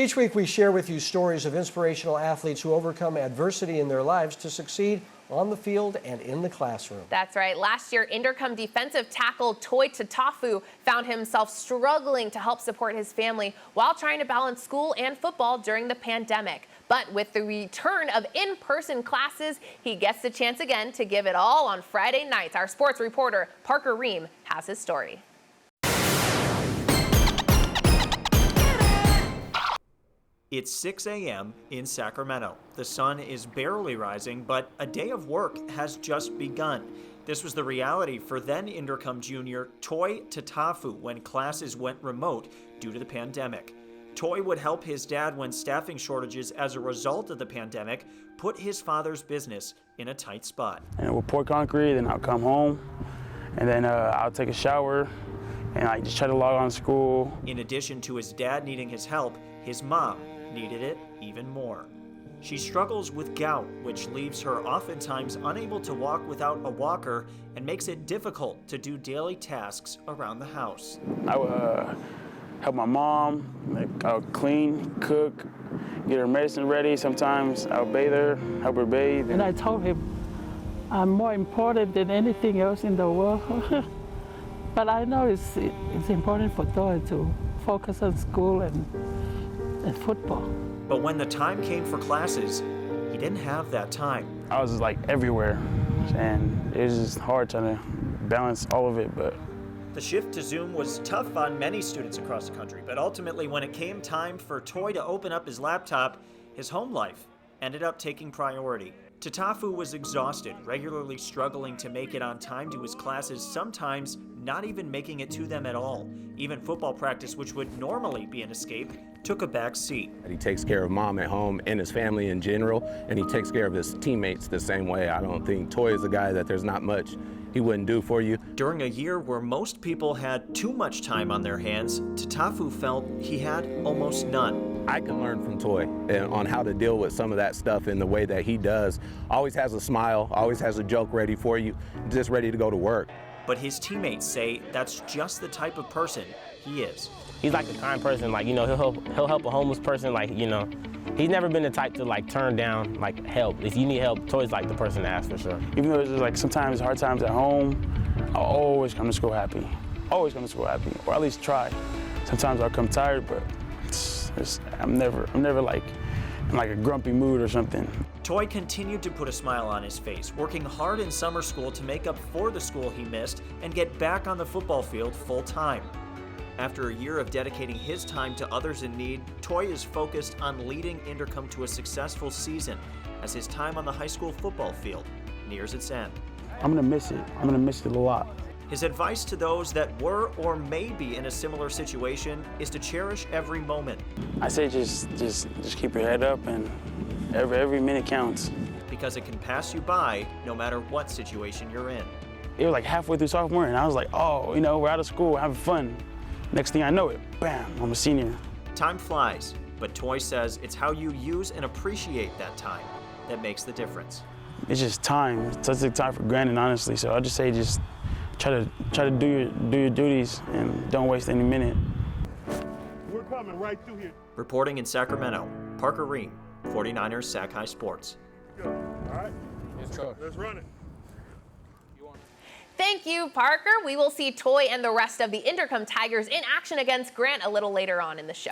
Each week we share with you stories of inspirational athletes who overcome adversity in their lives to succeed on the field and in the classroom. That's right. Last year, Inderkum defensive tackle Tatafu found himself struggling to help support his family while trying to balance school and football during the pandemic. But with the return of in-person classes, he gets the chance again to give it all on Friday nights. Our sports reporter, Parker Ream, has his story. It's 6 a.m. in Sacramento. The sun is barely rising, but a day of work has just begun. This was the reality for then Inderkum junior Toy Tatafu when classes went remote due to the pandemic. Toy would help his dad when staffing shortages as a result of the pandemic put his father's business in a tight spot. And we'll pour concrete, then I'll come home, and then I'll take a shower, and I just try to log on to school. In addition to his dad needing his help, his mom needed it even more. She struggles with gout, which leaves her oftentimes unable to walk without a walker and makes it difficult to do daily tasks around the house. I would help my mom, I would clean, cook, get her medicine ready. Sometimes I would bathe her, help her bathe. And I told him, I'm more important than anything else in the world. But I know it's important for Toy to focus on school and football. But when the time came for classes, he didn't have that time. I was just like everywhere, and it was just hard trying to balance all of it. But the shift to Zoom was tough on many students across the country, but ultimately when it came time for Toy to open up his laptop, his home life ended up taking priority. Tatafu was exhausted, regularly struggling to make it on time to his classes, sometimes not even making it to them at all. Even football practice, which would normally be an escape, took a back seat. He takes care of mom at home and his family in general, and he takes care of his teammates the same way. I don't think Toy is a guy that there's not much he wouldn't do for you. During a year where most people had too much time on their hands, Tatafu felt he had almost none. I can learn from Toy on how to deal with some of that stuff in the way that he does. Always has a smile, always has a joke ready for you, just ready to go to work. But his teammates say that's just the type of person he is. He's like a kind person, like, you know, he'll help a homeless person, like, you know. He's never been the type to like turn down like help. If you need help, Toy's like the person to ask for sure. even though it's just like sometimes hard times at home, I'll always come to school happy. Always come to school happy, or at least try. Sometimes I'll come tired, but I'm never like in like a grumpy mood or something. Toy continued to put a smile on his face, working hard in summer school to make up for the school he missed and get back on the football field full time. After a year of dedicating his time to others in need, Toy is focused on leading Inderkum to a successful season as his time on the high school football field nears its end. I'm gonna miss it. I'm gonna miss it a lot. His advice to those that were or may be in a similar situation is to cherish every moment. I say just keep your head up, and every minute counts. Because it can pass you by no matter what situation you're in. It was like halfway through sophomore, and I was like, oh, you know, we're out of school, having fun. Next thing I know it, bam, I'm a senior. Time flies, but Toy says it's how you use and appreciate that time that makes the difference. It's just time. It's such a time for granted, honestly. So I just say just try to do your duties and don't waste any minute. We're coming right through here. Reporting in Sacramento, Parker Ream, 49ers Sac-Hi Sports. All right, let's run it. Thank you, Parker. We will see Toy and the rest of the Inderkum Tigers in action against Grant a little later on in the show.